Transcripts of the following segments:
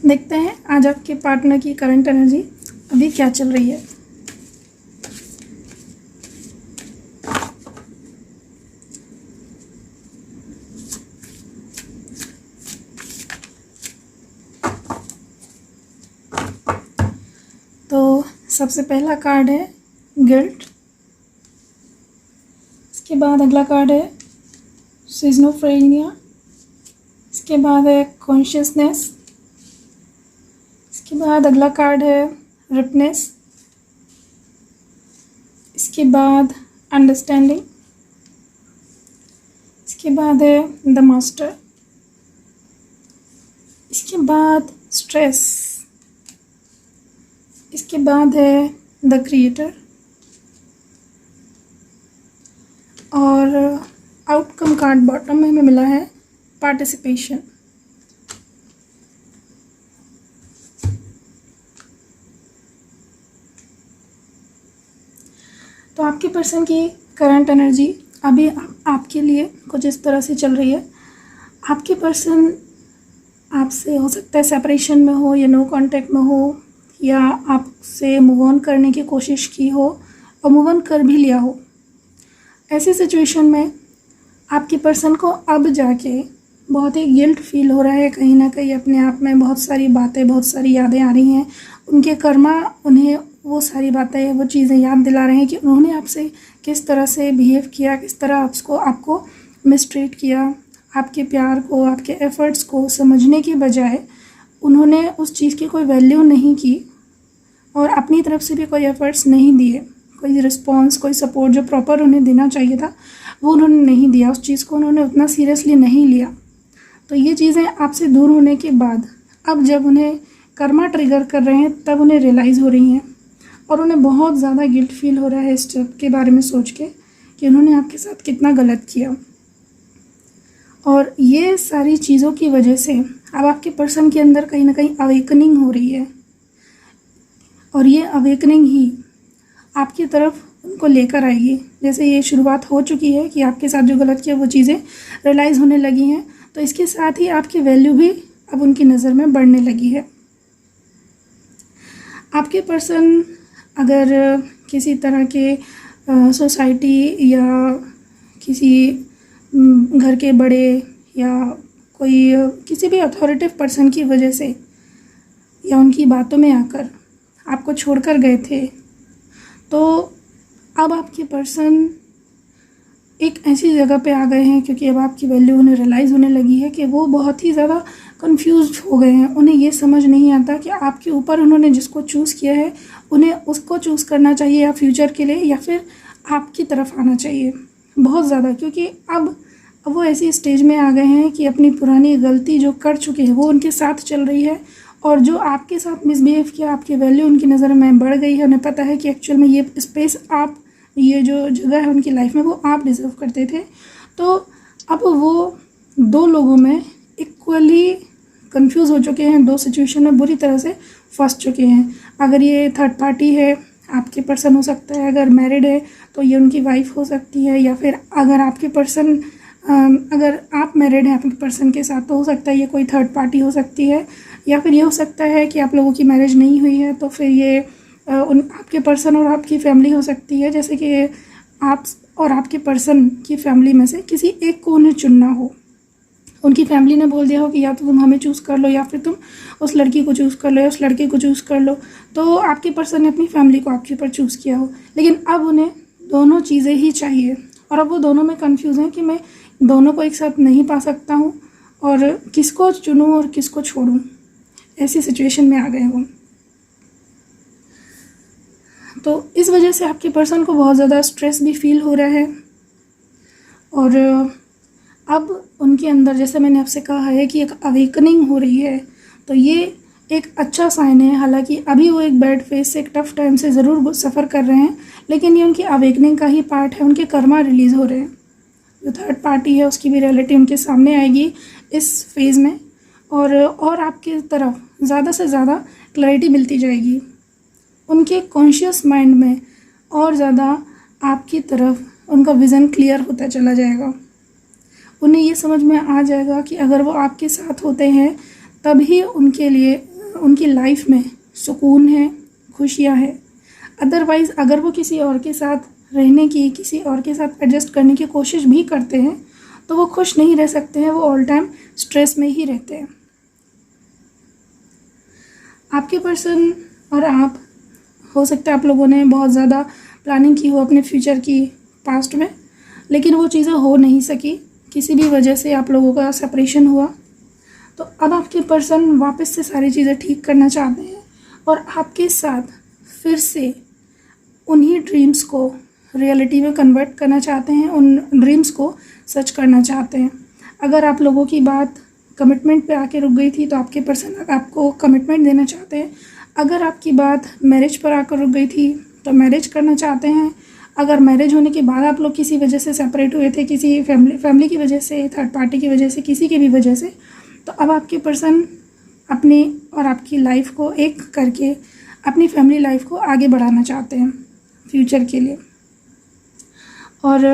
देखते हैं आज आपके पार्टनर की करंट एनर्जी अभी क्या चल रही है। तो सबसे पहला कार्ड है गिल्ट, इसके बाद अगला कार्ड है सिज़ोफ्रेनिया, इसके बाद है कॉन्शियसनेस, इसके बाद अगला कार्ड है रिपनेस, इसके बाद अंडरस्टैंडिंग, इसके बाद है द मास्टर, इसके बाद स्ट्रेस, इसके बाद है द क्रिएटर और आउटकम कार्ड बॉटम में हमें मिला है पार्टिसिपेशन। तो आपके पर्सन की करंट एनर्जी अभी आपके लिए कुछ इस तरह से चल रही है। आपके पर्सन आपसे हो सकता है सेपरेशन में हो या नो कांटेक्ट में हो, या आपसे मूव ऑन करने की कोशिश की हो और मूव ऑन कर भी लिया हो। ऐसी सिचुएशन में आपके पर्सन को अब जाके बहुत ही गिल्ट फील हो रहा है, कहीं ना कहीं अपने आप में बहुत सारी बातें, बहुत सारी यादें आ रही हैं। उनके कर्मा उन्हें वो सारी बातें, वो चीज़ें याद दिला रहे हैं कि उन्होंने आपसे किस तरह से बिहेव किया, किस तरह आपको मिसट्रीट किया। आपके प्यार को, आपके एफ़र्ट्स को समझने के बजाय उन्होंने उस चीज़ की कोई वैल्यू नहीं की और अपनी तरफ से भी कोई एफ़र्ट्स नहीं दिए। कोई रिस्पॉन्स, कोई सपोर्ट जो प्रॉपर उन्हें देना चाहिए था वो उन्होंने नहीं दिया। उस चीज़ को उन्होंने उतना सीरियसली नहीं लिया। तो ये चीज़ें आपसे दूर होने के बाद अब जब उन्हें कर्मा ट्रिगर कर रहे हैं तब उन्हें रियलाइज़ हो रही हैं और उन्हें बहुत ज़्यादा गिल्ट फील हो रहा है इस चीज़ के बारे में सोच के कि उन्होंने आपके साथ कितना गलत किया। और ये सारी चीज़ों की वजह से अब आपके पर्सन के अंदर कहीं ना कहीं अवेकनिंग हो रही है और ये अवेकनिंग ही आपकी तरफ उनको लेकर आएगी। जैसे ये शुरुआत हो चुकी है कि आपके साथ जो गलत किया वो चीज़ें रियलाइज़ होने लगी हैं, तो इसके साथ ही आपकी वैल्यू भी अब उनकी नज़र में बढ़ने लगी है। आपके पर्सन अगर किसी तरह के सोसाइटी या किसी घर के बड़े या कोई किसी भी अथॉरिटिव पर्सन की वजह से या उनकी बातों में आकर आपको छोड़कर गए थे, तो अब आपके पर्सन एक ऐसी जगह पे आ गए हैं क्योंकि अब आपकी वैल्यू उन्हें रियलाइज़ होने लगी है कि वो बहुत ही ज़्यादा कंफ्यूज हो गए हैं। उन्हें ये समझ नहीं आता कि आपके ऊपर उन्होंने जिसको चूज़ किया है उन्हें उसको चूज़ करना चाहिए या फ्यूचर के लिए, या फिर आपकी तरफ आना चाहिए बहुत ज़्यादा। क्योंकि अब वो ऐसी स्टेज में आ गए हैं कि अपनी पुरानी गलती जो कर चुके हैं वो उनके साथ चल रही है और जो आपके साथ मिसबिहेव किया, आपकी वैल्यू उनकी नज़र में बढ़ गई है। उन्हें पता है कि एक्चुअल में ये स्पेस आप, ये जो जगह है उनकी लाइफ में वो आप डिज़र्व करते थे। तो अब वो दो लोगों में इक्वली कंफ्यूज हो चुके हैं, दो सिचुएशन में बुरी तरह से फंस चुके हैं। अगर ये थर्ड पार्टी है, आपके पर्सन हो सकता है, अगर मैरिड है तो ये उनकी वाइफ हो सकती है, या फिर अगर आपके पर्सन अगर आप मैरिड हैं आपके पर्सन के साथ तो हो सकता है ये कोई थर्ड पार्टी हो सकती है, या फिर ये हो सकता है कि आप लोगों की मैरिज नहीं हुई है तो फिर ये आपके पर्सन और आपकी फैमिली हो सकती है। जैसे कि आप और आपके पर्सन की फैमिली में से किसी एक को उन्हें चुनना हो। उनकी फैमिली ने बोल दिया हो कि या तो तुम हमें चूज़ कर लो या फिर तुम उस लड़की को चूज़ कर लो या उस लड़के को चूज़ कर लो। तो आपके पर्सन ने अपनी फैमिली को आपके ऊपर चूज़ किया हो, लेकिन अब उन्हें दोनों चीज़ें ही चाहिए और अब वो दोनों में कन्फ्यूज़ हैं कि मैं दोनों को एक साथ नहीं पा सकता हूँ और किसको चुनूँ और किसको छोड़ूँ। ऐसी सिचुएशन में आ गए वो। तो इस वजह से आपके पर्सन को बहुत ज़्यादा स्ट्रेस भी फील हो रहा है और अब उनके अंदर, जैसे मैंने आपसे कहा है कि एक अवेकनिंग हो रही है, तो ये एक अच्छा साइन है। हालांकि अभी वो एक बैड फेज से, एक टफ़ टाइम से ज़रूर सफ़र कर रहे हैं, लेकिन ये उनकी अवेकनिंग का ही पार्ट है। उनके कर्मा रिलीज़ हो रहे हैं। जो थर्ड पार्टी है उसकी भी रियलिटी उनके सामने आएगी इस फेज़ में और आपकी तरफ ज़्यादा से ज़्यादा क्लैरिटी मिलती जाएगी। उनके कॉन्शियस माइंड में और ज़्यादा आपकी तरफ उनका विज़न क्लियर होता चला जाएगा। उन्हें ये समझ में आ जाएगा कि अगर वो आपके साथ होते हैं तभी उनके लिए उनकी लाइफ में सुकून है, खुशियाँ है। अदरवाइज़ अगर वो किसी और के साथ रहने की, किसी और के साथ एडजस्ट करने की कोशिश भी करते हैं तो वो खुश नहीं रह सकते हैं, वो ऑल टाइम स्ट्रेस में ही रहते हैं। आपके पर्सन और आप, हो सकता है आप लोगों ने बहुत ज़्यादा प्लानिंग की हो अपने फ्यूचर की पास्ट में, लेकिन वो चीज़ें हो नहीं सकी, किसी भी वजह से आप लोगों का सेपरेशन हुआ। तो अब आपके पर्सन वापस से सारी चीज़ें ठीक करना चाहते हैं और आपके साथ फिर से उन्हीं ड्रीम्स को रियलिटी में कन्वर्ट करना चाहते हैं, उन ड्रीम्स को सच करना चाहते हैं। अगर आप लोगों की बात कमिटमेंट पे आके रुक गई थी तो आपके पर्सन आपको कमिटमेंट देना चाहते हैं। अगर आपकी बात मैरिज पर आकर रुक गई थी तो मैरिज करना चाहते हैं। अगर मैरिज होने के बाद आप लोग किसी वजह से सेपरेट हुए थे, किसी फैमिली की वजह से, थर्ड पार्टी की वजह से, किसी की भी वजह से, तो अब आपके पर्सन अपनी और आपकी लाइफ को एक करके अपनी फैमिली लाइफ को आगे बढ़ाना चाहते हैं फ्यूचर के लिए। और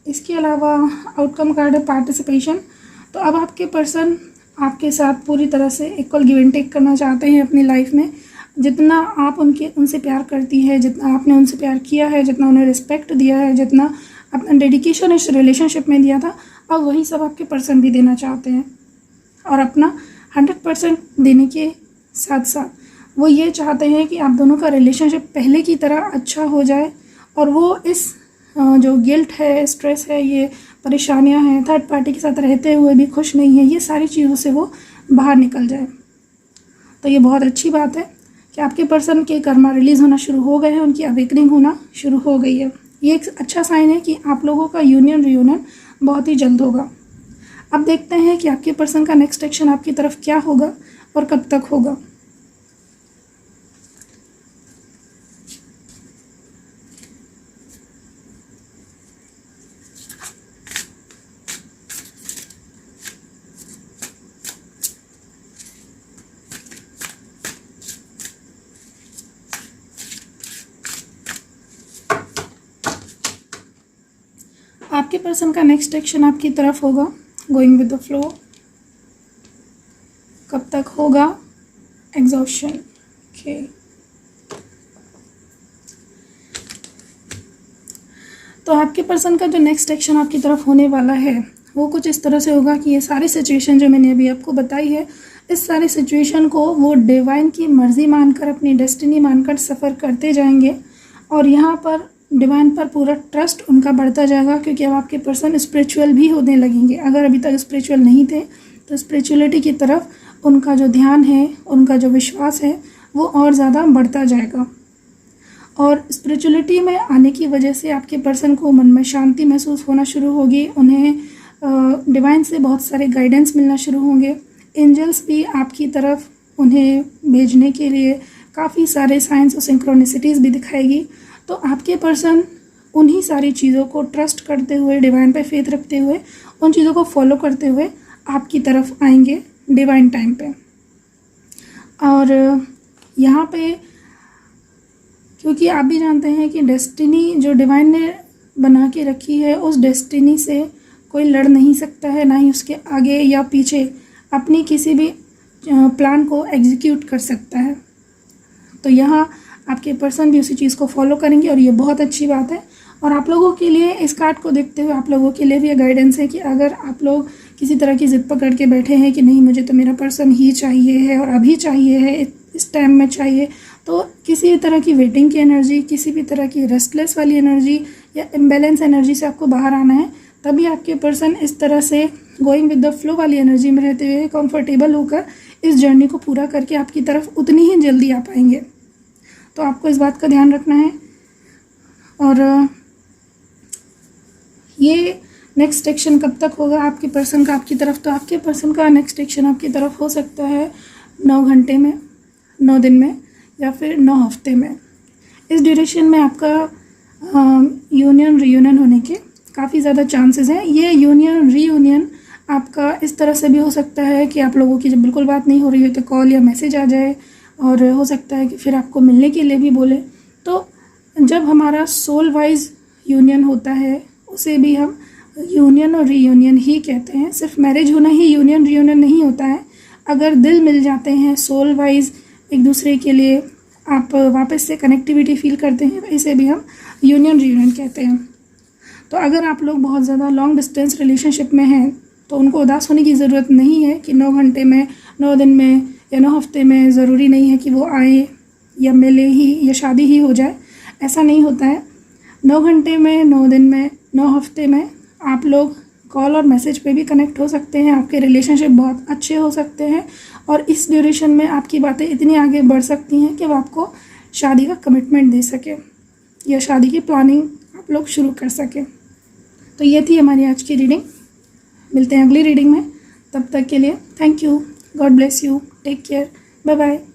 इसके अलावा आउटकम कार्ड है पार्टिसिपेशन। तो अब आपके पर्सन आपके साथ पूरी तरह से इक्वल गिव एंड टेक करना चाहते हैं अपनी लाइफ में। जितना आप उनसे प्यार करती है, जितना आपने उनसे प्यार किया है, जितना उन्हें रिस्पेक्ट दिया है, जितना अपना डेडिकेशन इस रिलेशनशिप में दिया था, अब वही सब आपके पर्सन भी देना चाहते हैं। और अपना 100% देने के साथ साथ वो ये चाहते हैं कि आप दोनों का रिलेशनशिप पहले की तरह अच्छा हो जाए और वो इस जो गिल्ट है, स्ट्रेस है, ये परेशानियां हैं, थर्ड पार्टी के साथ रहते हुए भी खुश नहीं है, ये सारी चीज़ों से वो बाहर निकल जाए। तो ये बहुत अच्छी बात है कि आपके पर्सन के कर्मा रिलीज़ होना शुरू हो गए हैं, उनकी अवेकनिंग होना शुरू हो गई है। ये एक अच्छा साइन है कि आप लोगों का यूनियन रियूनियन बहुत ही जल्द होगा। अब देखते हैं कि आपके पर्सन का नेक्स्ट एक्शन आपकी तरफ क्या होगा और कब तक होगा। आपके पर्सन का नेक्स्ट एक्शन आपकी तरफ होगा गोइंग विद द फ्लो। कब तक होगा? एग्जॉस्शन। ओके, तो आपके पर्सन का जो नेक्स्ट एक्शन आपकी तरफ होने वाला है वो कुछ इस तरह से होगा कि ये सारी सिचुएशन जो मैंने अभी आपको बताई है, इस सारी सिचुएशन को वो डिवाइन की मर्ज़ी मानकर, अपनी डेस्टिनी मानकर सफ़र करते जाएंगे। और यहाँ पर डिवाइन पर पूरा ट्रस्ट उनका बढ़ता जाएगा, क्योंकि अब आपके पर्सन स्पिरिचुअल भी होने लगेंगे। अगर अभी तक स्पिरिचुअल नहीं थे तो स्पिरिचुअलिटी की तरफ उनका जो ध्यान है, उनका जो विश्वास है, वो और ज़्यादा बढ़ता जाएगा। और स्पिरिचुअलिटी में आने की वजह से आपके पर्सन को मन में शांति महसूस होना शुरू होगी। उन्हें डिवाइन से बहुत सारे गाइडेंस मिलना शुरू होंगे। एंजल्स भी आपकी तरफ उन्हें भेजने के लिए काफ़ी सारे साइंस और सिंक्रोनिसिटीज़ भी दिखाएगी। तो आपके पर्सन उन्हीं सारी चीज़ों को ट्रस्ट करते हुए, डिवाइन पे फेथ रखते हुए, उन चीज़ों को फॉलो करते हुए आपकी तरफ आएंगे डिवाइन टाइम पे। और यहाँ पे क्योंकि आप भी जानते हैं कि डेस्टिनी जो डिवाइन ने बना के रखी है, उस डेस्टिनी से कोई लड़ नहीं सकता है, ना ही उसके आगे या पीछे अपनी किसी भी प्लान को एग्जीक्यूट कर सकता है। तो यहाँ आपके पर्सन भी उसी चीज़ को फॉलो करेंगे और ये बहुत अच्छी बात है। और आप लोगों के लिए इस कार्ड को देखते हुए आप लोगों के लिए भी ये गाइडेंस है कि अगर आप लोग किसी तरह की ज़िद पकड़ के बैठे हैं कि नहीं मुझे तो मेरा पर्सन ही चाहिए है और अभी चाहिए है, इस टाइम में चाहिए, तो किसी भी तरह की वेटिंग की एनर्जी, किसी भी तरह की रेस्टलेस वाली एनर्जी या इम्बैलेंस एनर्जी से आपको बाहर आना है। तभी आपके पर्सन इस तरह से गोइंग विद द फ्लो वाली एनर्जी में रहते हुए कंफर्टेबल होकर इस जर्नी को पूरा करके आपकी तरफ उतनी ही जल्दी आ पाएंगे। तो आपको इस बात का ध्यान रखना है। और ये नेक्स्ट एक्शन कब तक होगा आपके पर्सन का आपकी तरफ? तो आपके पर्सन का नेक्स्ट एक्शन आपकी तरफ हो सकता है 9 घंटे में, 9 दिन में, या फिर 9 हफ्ते में। इस ड्यूरेशन में आपका यूनियन रीयूनियन होने के काफ़ी ज़्यादा चांसेस हैं। ये यूनियन रीयूनियन आपका इस तरह से भी हो सकता है कि आप लोगों की जब बिल्कुल बात नहीं हो रही हो तो कॉल या मैसेज आ जाए, और हो सकता है कि फिर आपको मिलने के लिए भी बोले। तो जब हमारा सोल वाइज यूनियन होता है उसे भी हम यूनियन और रीयूनियन ही कहते हैं। सिर्फ मैरिज होना ही यूनियन रीयूनियन नहीं होता है। अगर दिल मिल जाते हैं सोल वाइज एक दूसरे के लिए, आप वापस से कनेक्टिविटी फील करते हैं, तो इसे भी हम यूनियन रीयूनियन कहते हैं। तो अगर आप लोग बहुत ज़्यादा लॉन्ग डिस्टेंस रिलेशनशिप में हैं तो उनको उदास होने की ज़रूरत नहीं है कि 9 घंटे में, 9 दिन में या 9 हफ्ते में ज़रूरी नहीं है कि वो आए या मिले ही या शादी ही हो जाए, ऐसा नहीं होता है। 9 घंटे में, 9 दिन में, 9 हफ्ते में आप लोग कॉल और मैसेज पे भी कनेक्ट हो सकते हैं, आपके रिलेशनशिप बहुत अच्छे हो सकते हैं और इस ड्यूरेशन में आपकी बातें इतनी आगे बढ़ सकती हैं कि वो आपको शादी का कमिटमेंट दे सके या शादी की प्लानिंग आप लोग शुरू कर सकें। तो ये थी हमारी आज की रीडिंग। मिलते हैं अगली रीडिंग में, तब तक के लिए thank you, god bless you, take care, bye bye.